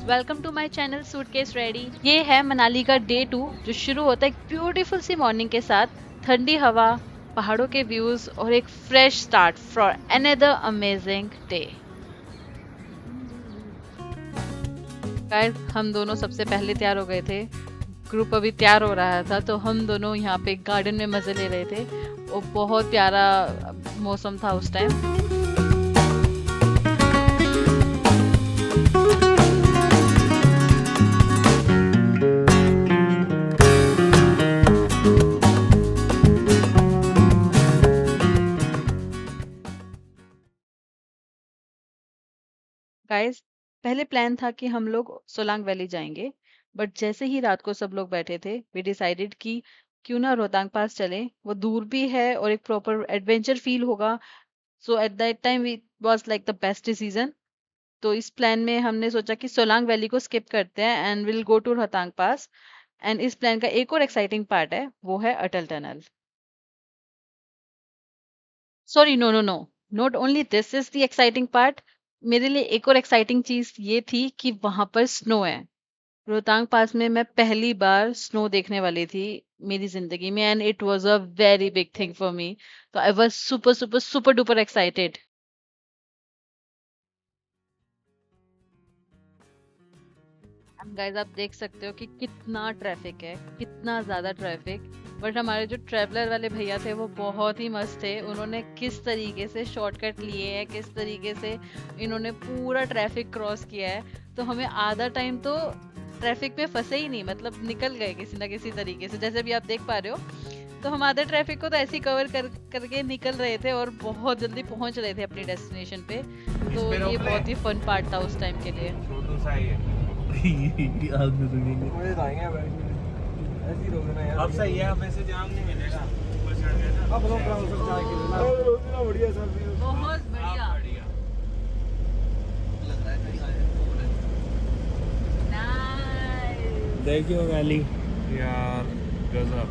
Welcome to my channel suitcase ready. ये है मनाली का डे 2 जो शुरू होता है एक ब्यूटीफुल सी मॉर्निंग के साथ। ठंडी हवा, पहाड़ों के व्यूज और एक fresh start for another amazing day. Guys, हम दोनों सबसे पहले तैयार हो गए थे। ग्रुप अभी तैयार हो रहा था तो हम दोनों यहाँ पे गार्डन में मजे ले रहे थे और बहुत प्यारा मौसम था उस टाइम। गाइस, पहले प्लान था कि हम लोग सोलांग वैली जाएंगे, बट जैसे ही रात को सब लोग बैठे थे वी डिसाइडेड कि क्यों ना रोहतांग पास चले। वो दूर भी है और एक प्रॉपर एडवेंचर फील होगा। So at that time we was like the best decision. तो इस प्लान में हमने सोचा कि सोलांग वैली को स्किप करते हैं and will go to Rohtang Pass. And इस प्लान का एक और एक्साइटिंग पार्ट है, वो है Atal Tunnel. Sorry, no no no, not only this is the exciting part. मेरे लिए एक और एक्साइटिंग चीज ये थी कि वहां पर स्नो है। रोहतांग पास में मैं पहली बार स्नो देखने वाली थी मेरी जिंदगी में and it was a very big thing for me. तो I was super super super duper excited. And guys, आप देख सकते हो कि कितना ट्रैफिक है, कितना ज्यादा ट्रैफिक। बट हमारे जो ट्रैवलर वाले भैया थे वो बहुत ही मस्त थे। उन्होंने किस तरीके से शॉर्टकट लिए हैं, किस तरीके से इन्होंने पूरा ट्रैफिक क्रॉस किया है। तो हमें आधा टाइम तो ट्रैफिक में फंसे ही नहीं, मतलब निकल गए किसी ना किसी तरीके से, जैसे भी आप देख पा रहे हो। तो हम आधे ट्रैफिक को तो ऐसे ही कवर करके निकल रहे थे और बहुत जल्दी पहुंच रहे थे अपनी डेस्टिनेशन पे। तो ये बहुत ही फन पार्ट था उस टाइम के लिए। छोटू सा ही है। आज में रुकेंगे। मुझे तो आएंगे भाई, ऐसे ही रोकना यार। अब सही है, अब ऐसे जाम नहीं मिलेगा। ऊपर चढ़ गए ना, अब लोग ग्राउंड से चाय के लिए ना। इतना बढ़िया सर, बहुत बढ़िया। लग रहा है कहीं आए नाइस। देखियो वैली यार, गजब।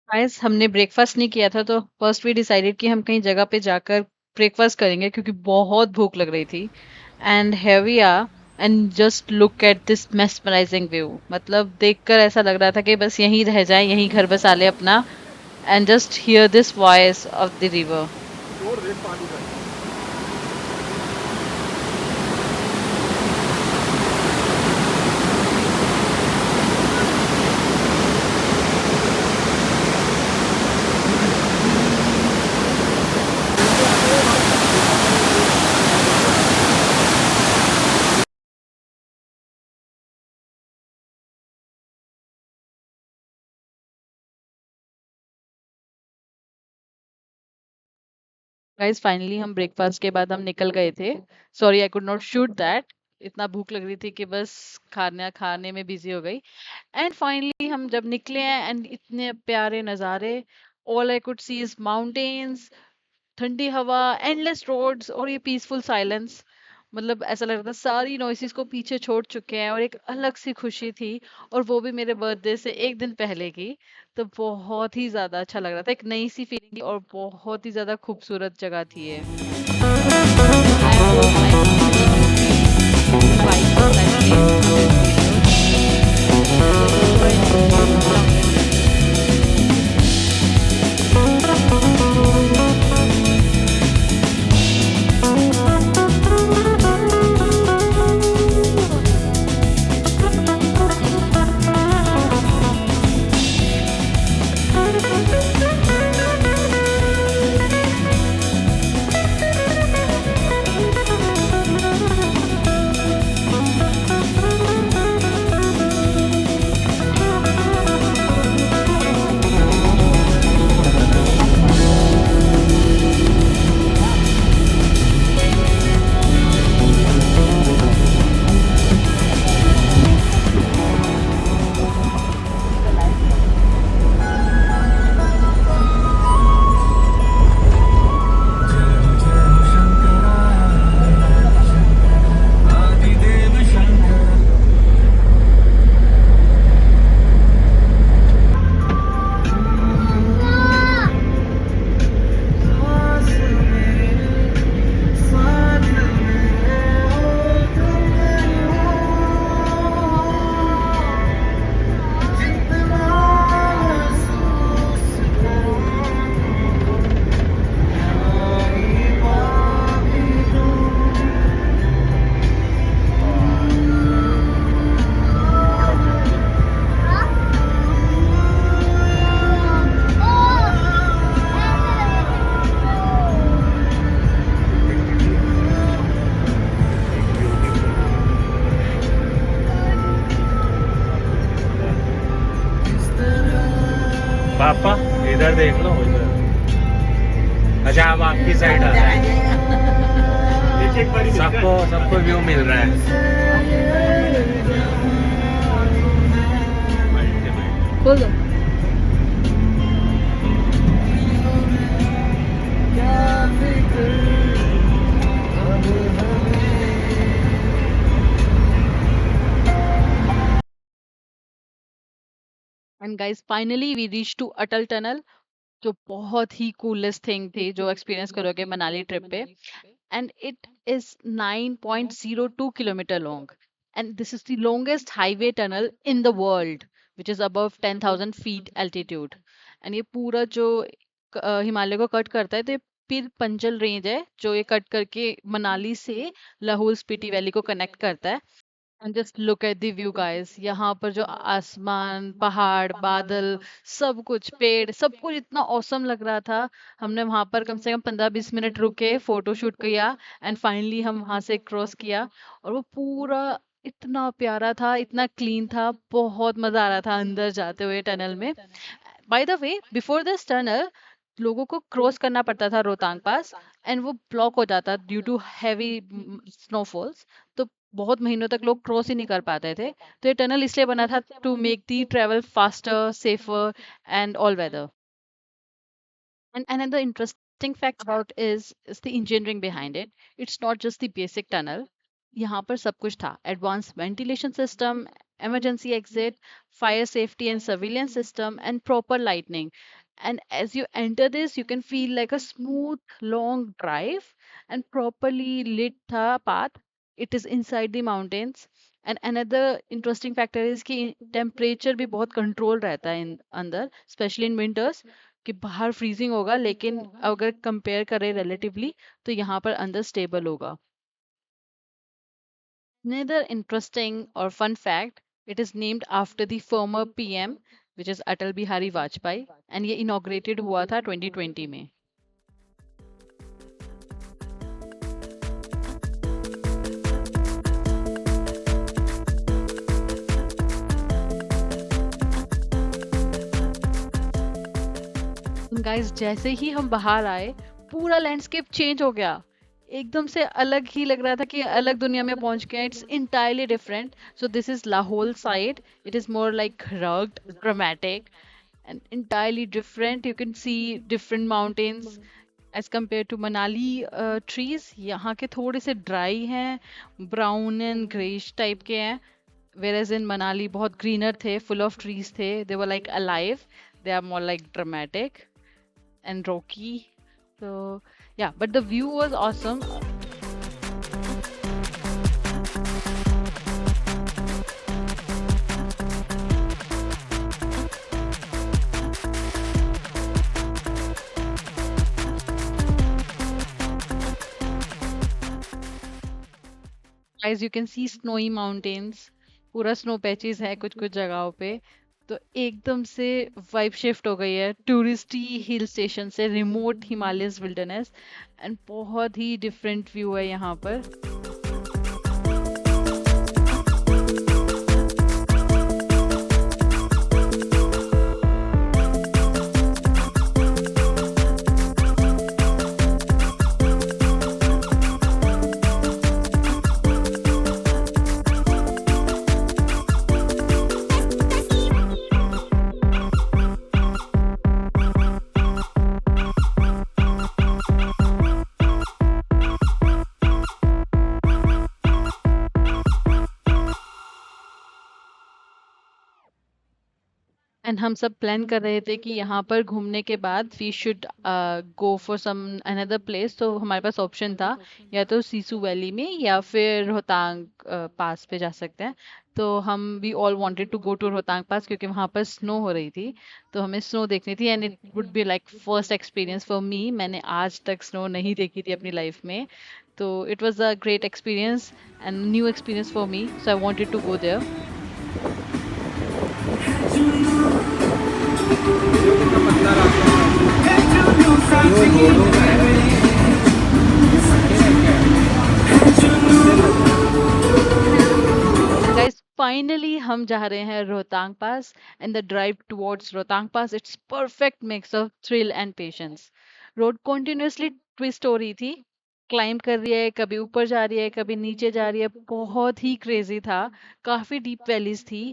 गाइस, हमने ब्रेकफास्ट नहीं किया था तो फर्स्ट वी डिसाइडेड कि हम कहीं जगह पे जाकर ब्रेकफास्ट करेंगे क्योंकि बहुत भूख लग रही थी। And here we are and just look at this mesmerising view. मतलब देखकर ऐसा लग रहा था कि बस यहीं रह जाएं, यहीं घर बसा ले अपना। And just here this voice of the river. छोड़ दे पानी का। गाइस, फाइनली हम ब्रेकफास्ट के बाद हम निकल गए थे। Sorry, I could not shoot that. इतना भूख लग रही थी कि बस खाना खाने में बिजी हो गई। एंड फाइनली हम जब निकले हैं एंड इतने प्यारे नज़ारे। All I could see is mountains, ठंडी हवा, एंडलेस रोड्स और ये पीसफुल साइलेंस। मतलब ऐसा लग रहा था सारी नॉइसेस को पीछे छोड़ चुके हैं और एक अलग सी खुशी थी। और वो भी मेरे बर्थडे से एक दिन पहले की। तो बहुत ही ज्यादा अच्छा लग रहा था, एक नई सी फीलिंग थी और बहुत ही ज्यादा खूबसूरत जगह थी ये। I hope my wife of that पापा इधर देख लो इधर। अच्छा अब आपकी साइड आ रहा है, सबको सबको व्यू मिल रहा है। खोल दो। And guys finally we reach to Atal tunnel, जो बहुत ही कूलेस्ट थिंग थी जो एक्सपीरियंस करोगे मनाली ट्रिप पे। And it is 9.02 kilometre long, and this is the longest highway tunnel in the world which is above 10,000 feet altitude. And ये पूरा जो हिमालय को कट करता है, तो ये पीर पंजल रेंज है जो ये कट करके मनाली से लाहौल स्पीति वैली को कनेक्ट करता है। And just look at the view guys, यहाँ पर जो आसमान, पहाड़, बादल, सब कुछ, पेड़, सब कुछ इतना औसम लग रहा था। हमने वहां पर कम से कम 15-20 मिनट रुके, फोटो शूट किया, एंड फाइनली हम वहां से क्रॉस किया। और वो पूरा इतना प्यारा था, इतना क्लीन था, बहुत मजा आ रहा था अंदर जाते हुए टनल में। By the way, before this tunnel लोगों को क्रॉस करना पड़ता था रोहतांग पास, एंड वो ब्लॉक हो जाता ड्यू टू हैवी स्नोफॉल्स। तो बहुत महीनों तक लोग क्रॉस ही नहीं कर पाते थे। तो ये टनल इसलिए बना था to make the travel faster, safer and all weather. And another interesting fact about is the engineering behind it. It's not just the basic tunnel. यहाँ पर सब कुछ था, advanced ventilation system, emergency exit, fire safety and surveillance system, and proper lighting. And as you enter this, you can feel like a smooth, long drive and properly lit tha path. It is inside the mountains. And another interesting factor is कि temperature भी बहुत control रहता है अंदर, especially in winters, कि बाहर freezing होगा, लेकिन अगर कंपेयर करें रिलेटिवली तो यहाँ पर अंदर स्टेबल होगा। Another interesting or fun fact, it is named after the former PM, which is Atal Bihari Vajpayee, and ये inaugurated हुआ था 2020 में। गाइस जैसे ही हम बाहर आए, पूरा लैंडस्केप चेंज हो गया, एकदम से अलग ही लग रहा था कि अलग दुनिया में पहुंच गए। It's entirely different. So this is Lahaul side, it is more like rugged, dramatic and entirely different. You can see different mountains as compare to Manali trees. यहाँ के थोड़े से ड्राई हैं, ब्राउन एंड ग्रेइश टाइप के हैं, whereas in Manali बहुत greener थे, full of trees थे, they were like alive, they are more like dramatic and rocky. So yeah, but the view was awesome. Guys, you can see snowy mountains, पूरा snow patches है कुछ कुछ जगहों पे। तो एकदम से वाइब शिफ्ट हो गई है टूरिस्टी हिल स्टेशन से रिमोट हिमालयस विल्डरनेस, एंड बहुत ही डिफरेंट व्यू है यहाँ पर। एंड हम सब प्लान कर रहे थे कि यहाँ पर घूमने के बाद we should go for some another place. तो हमारे पास ऑप्शन था या तो सीसू वैली में या फिर रोहतांग पास पे जा सकते हैं। तो हम we all wanted to go to Rohtang Pass क्योंकि वहाँ पर स्नो हो रही थी, तो हमें स्नो देखनी थी, and it would be like first experience for मी। मैंने आज तक स्नो नहीं देखी थी अपनी लाइफ में, तो it was a great experience and new experience for me, so I wanted to go there. Guys, finally हम जा रहे हैं Rohtang Pass and the drive towards Rohtang Pass it's perfect mix of thrill and patience. Road continuously twist हो रही थी, climb कर रही है, कभी ऊपर जा रही है, कभी नीचे जा रही है, बहुत ही क्रेजी था। काफी डीप वैलीज थी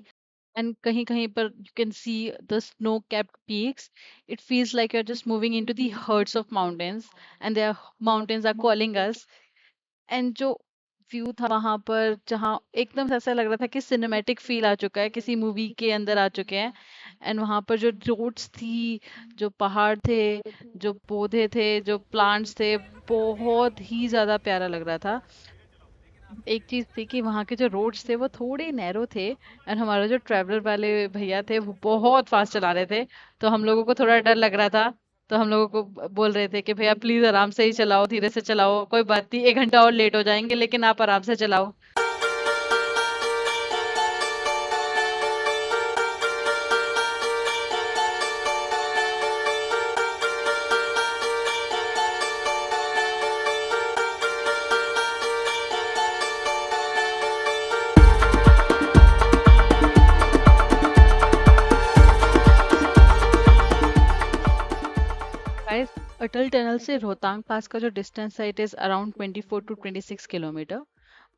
एंड कहीं कहीं पर you can see the snow capped peaks. It feels like you are just moving into the hearts of mountains and the mountains are calling us. And जो व्यू था वहां पर, जहाँ एकदम से ऐसा लग रहा था कि सिनेमैटिक फील आ चुका है, किसी मूवी के अंदर आ चुके हैं। एंड वहां पर जो रोड्स थी, जो पहाड़ थे, जो पौधे थे, जो प्लांट्स थे, बहुत ही ज्यादा प्यारा लग रहा था। एक चीज थी कि वहाँ के जो रोड्स थे वो थोड़े नैरो थे एंड हमारा जो ट्रैवलर वाले भैया थे वो बहुत फास्ट चला रहे थे, तो हम लोगों को थोड़ा डर लग रहा था। तो हम लोगों को बोल रहे थे कि भैया प्लीज आराम से ही चलाओ, धीरे से चलाओ, कोई बात नहीं, 1 घंटा और लेट हो जाएंगे लेकिन आप आराम से चलाओ। गाइस, अटल टनल से रोहतांग पास का जो डिस्टेंस है it is around 24 to 26 kilometre.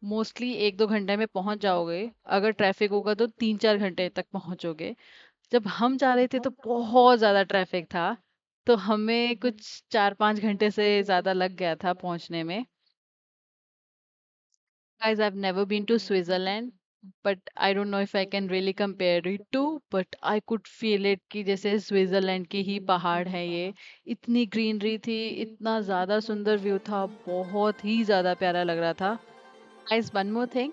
Mostly 1-2 घंटे में पहुंच जाओगे, अगर ट्रैफिक होगा तो 3-4 घंटे तक पहुंचोगे। जब हम जा रहे थे तो बहुत ज्यादा ट्रैफिक था, तो हमें कुछ 4-5 घंटे से ज्यादा लग गया था पहुंचने में। Guys, I've never been to Switzerland, but I don't know if I can really compare it to, but I could feel it कि जैसे स्विट्जरलैंड के ही पहाड़ है ये। इतनी ग्रीनरी थी, इतना ज्यादा सुंदर व्यू था, बहुत ही ज्यादा प्यारा लग रहा था। Guys, one more thing,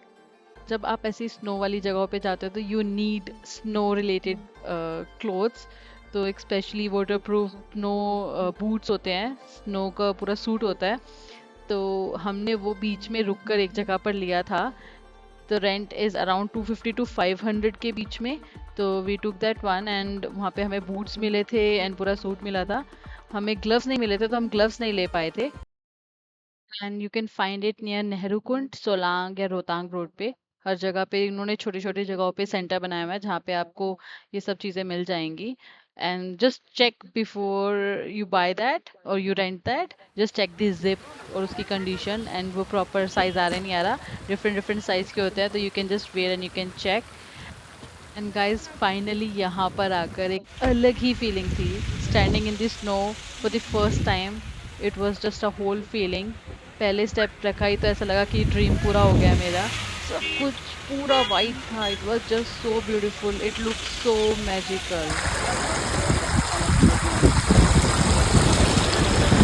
जब आप ऐसी स्नो वाली जगहों पे जाते हो तो you need snow related clothes. तो एक specially water proof snow boots होते हैं, स्नो का पूरा सूट होता है। तो हमने वो बीच में रुककर एक जगह पर लिया था। तो रेंट इज़ अराउंड 250 to 500 के बीच में। तो we took that one and वहाँ पे हमें बूट्स मिले थे एंड पूरा सूट मिला था। हमें ग्लव्स नहीं मिले थे तो हम ग्लव्स नहीं ले पाए थे। And you can find it near Nehru Kund, Solang या रोहतांग रोड पे। हर जगह पे इन्होंने छोटी छोटी जगहों पे सेंटर बनाया हुआ है जहाँ पे आपको ये सब चीज़ें मिल जाएंगी। And just check before you buy that और you rent that, just check the zip और उसकी कंडीशन एंड वो प्रॉपर साइज आ रहा है नहीं आ रहा। डिफरेंट डिफरेंट साइज के होते हैं, तो you can just wear and you can check. And guys, finally यहाँ पर आकर एक अलग ही फीलिंग थी, standing in the snow for the first time. It was just a whole feeling. पहले स्टेप रखा ही तो ऐसा लगा कि ड्रीम पूरा हो गया मेरा। सब कुछ पूरा वाइट था, it was just so beautiful, it look so magical.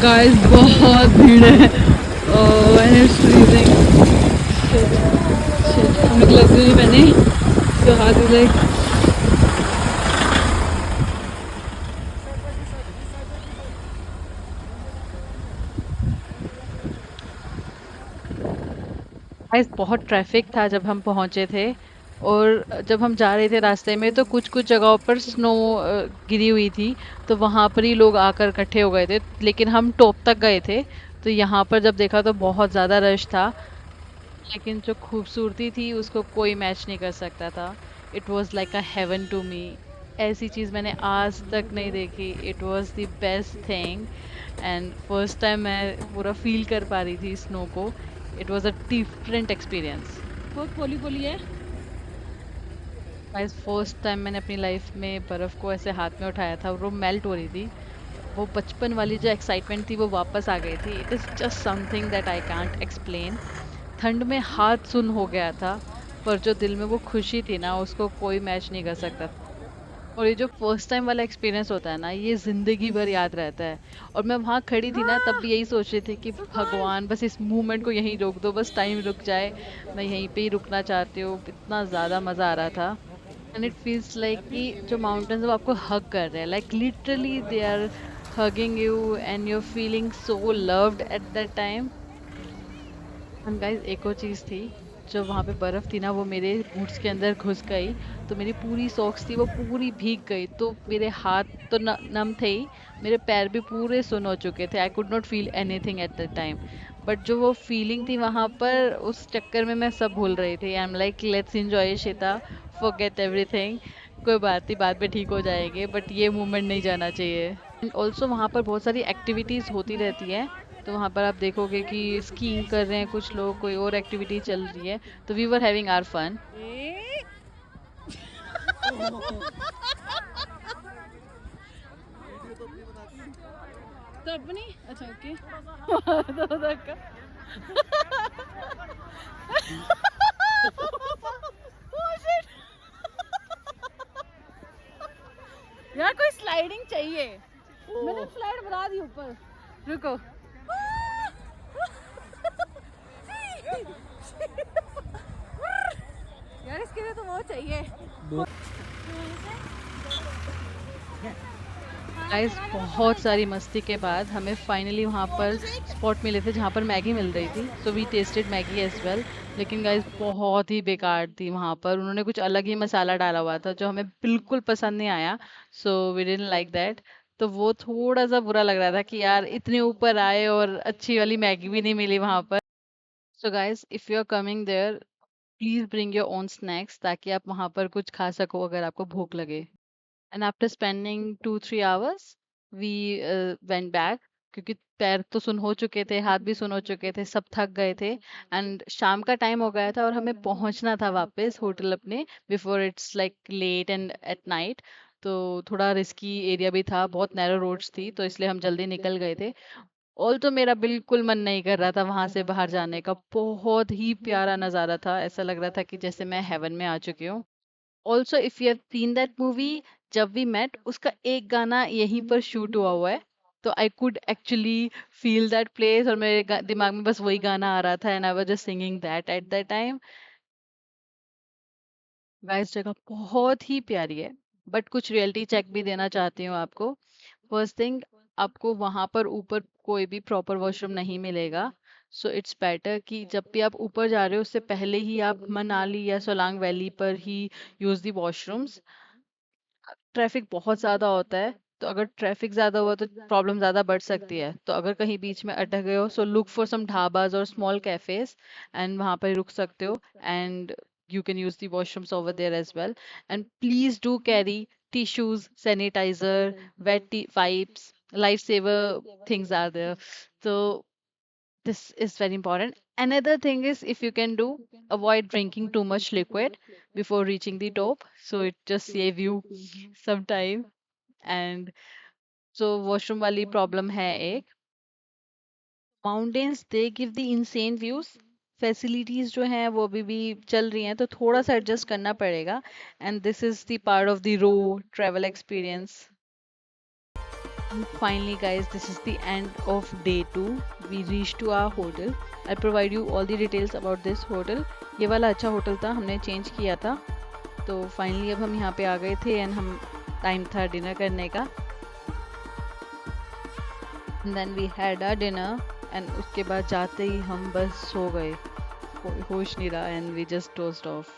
Guys, बहुत भीड़ है एंड इट्स फ्रीजिंग। हमने ग्लव्स भी नहीं पहने, तो हाथ भी लाइक गाइस, बहुत ट्रैफिक था जब हम पहुंचे थे। और जब हम जा रहे थे रास्ते में तो कुछ कुछ जगहों पर स्नो गिरी हुई थी, तो वहां पर ही लोग आकर इकट्ठे हो गए थे, लेकिन हम टॉप तक गए थे। तो यहाँ पर जब देखा तो बहुत ज़्यादा रश था, लेकिन जो खूबसूरती थी उसको कोई मैच नहीं कर सकता था। It was like a heaven to me. ऐसी चीज़ मैंने आज तक नहीं देखी। It was the best thing and first time मैं पूरा फील कर पा रही थी स्नो को। It was a different experience. बहुत पोली पोली है। गाइस, फर्स्ट टाइम मैंने अपनी लाइफ में बर्फ़ को ऐसे हाथ में उठाया था और वो मेल्ट हो रही थी। वो बचपन वाली जो एक्साइटमेंट थी वो वापस आ गई थी। It is just something that I can't explain. ठंड में हाथ सुन हो गया था, पर जो दिल में वो खुशी थी ना उसको कोई मैच नहीं कर सकता था। और ये जो फर्स्ट टाइम वाला एक्सपीरियंस होता है ना, ये ज़िंदगी भर याद रहता है। और मैं वहाँ खड़ी थी ना, तब भी यही सोच रही थी कि भगवान बस इस मूवमेंट को यहीं रोक दो, बस टाइम रुक जाए, मैं यहीं पे ही रुकना चाहती हूँ। इतना ज़्यादा मज़ा आ रहा था। एंड इट फील्स लाइक कि जो माउंटेन्स वो आपको हग कर रहे हैं, like literally they are hugging you and you are feeling so loved at that time. And guys, एक और चीज़ थी, जो वहाँ पे बर्फ़ थी ना वो मेरे बूट्स के अंदर घुस गई, तो मेरी पूरी सॉक्स थी वो पूरी भीग गई। तो मेरे हाथ तो नम थे ही, मेरे पैर भी पूरे सुन हो चुके थे। I could not feel anything at the time. But जो वो फीलिंग थी वहां पर, उस चक्कर में मैं सब भूल रही थी। I am like let's enjoy Shweta, forget everything, कोई बात नहीं, बाद में ठीक हो जाएंगे, बट ये मोमेंट नहीं जाना चाहिए। एंड ऑल्सो वहाँ पर बहुत सारी एक्टिविटीज होती रहती है, तो वहाँ पर आप देखोगे कि स्कीइंग कर रहे हैं कुछ लोग, कोई और एक्टिविटी चल रही है, तो we were having our fun. तो अपनी अच्छा ओके। तो धक्का। Oh, shit! यार कोई स्लाइडिंग चाहिए। मैंने स्लाइड बना दी ऊपर, रुको। यार इसके लिए तो वो चाहिए। गाइस बहुत सारी मस्ती के बाद हमें फाइनली वहाँ पर स्पॉट मिले थे जहाँ पर मैगी मिल रही थी, so we tested Maggi as well. लेकिन गाइस बहुत ही बेकार थी, वहाँ पर उन्होंने कुछ अलग ही मसाला डाला हुआ था जो हमें बिल्कुल पसंद नहीं आया, so we didn't like that. तो वो थोड़ा सा बुरा लग रहा था कि यार इतने ऊपर आए और अच्छी वाली मैगी भी नहीं मिली वहाँ पर। So guys if you are coming there, please bring your own snacks, ताकि आप वहाँ पर कुछ खा सको अगर आपको भूख लगे। And after spending 2-3 hours we went back, क्योंकि पैर तो सुन हो चुके थे, हाथ भी सुन हो चुके थे, सब थक गए थे। एंड शाम का टाइम हो गया था और हमें पहुंचना था वापस होटल अपने, before it's like late and at night. तो थोड़ा रिस्की एरिया भी था, बहुत नैरो रोड्स थी, तो इसलिए हम जल्दी निकल गए थे। ऑल तो मेरा बिल्कुल मन नहीं कर रहा था वहां से बाहर जाने का, बहुत ही प्यारा नज़ारा था, ऐसा लग रहा था कि जैसे मैं हेवन में आ चुकी हूँ। Also if you have seen that movie जब वी मेट, उसका एक गाना यहीं पर शूट हुआ है, तो I could actually feel that place, और मेरे दिमाग में बस वही गाना आ रहा था, and I was just singing that at that time. Guys जगह बहुत ही प्यारी है, बट कुछ रियलिटी चेक भी देना चाहती हूँ आपको। फर्स्ट थिंग, आपको वहां पर ऊपर कोई भी प्रॉपर वॉशरूम नहीं मिलेगा, सो इट्स बेटर कि जब भी आप ऊपर जा रहे हो उससे पहले ही आप मनाली या सोलांग वैली पर ही यूज दी वॉशरूम्स। ट्रैफिक बहुत ज़्यादा होता है, तो अगर ट्रैफिक ज़्यादा हुआ तो प्रॉब्लम ज़्यादा बढ़ सकती है, तो अगर कहीं बीच में अटक गए हो, so look for some dhabas और स्मॉल कैफेज, एंड वहाँ पर रुक सकते हो, and you can use the washrooms over there as well. And please do carry tissues, sanitizer, wipes, lifesaver things are there. So this is very important. Another thing is, if you can do, avoid drinking too much liquid before reaching the top, so it just save you some time. And so washroom वाली problem है एक। Mountains they give the insane views, facilities जो हैं वो अभी भी चल रही हैं, तो थोड़ा सा adjust करना पड़ेगा, and this is the part of the road travel experience. And finally, guys, this is the end of day 2. We reached to our hotel. I'll provide you all the details about this hotel. ये वाला अच्छा hotel था, हमने change किया था। तो finally अब हम यहाँ पे आ गए थे, एंड हम टाइम था डिनर करने का। Then we had a dinner, and उसके बाद जाते ही हम बस सो गए, कोई होश नहीं रहा, and we just dozed off.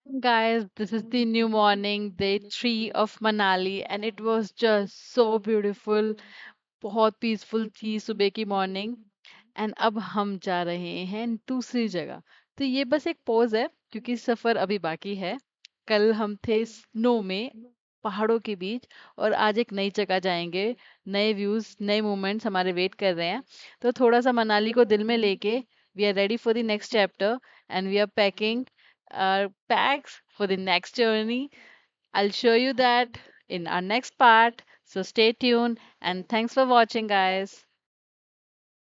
Guys, this is the new morning, day 3 of Manali, and it was just so beautiful. बहुत पीसफुल थी सुबह की मॉर्निंग। एंड अब हम जा रहे हैं दूसरी जगह। तो ये बस एक पॉज है, क्योंकि सफर अभी बाकी है। कल हम थे स्नो में, पहाड़ों के बीच, और आज एक नई जगह जाएंगे। नए व्यूज, नए मोमेंट्स हमारे वेट कर रहे हैं, तो थोड़ा सा मनाली को दिल में लेके we are ready for the next chapter, and we are packing our packs for the next journey. I'll show you that in our next part. So stay tuned, and thanks for watching, guys.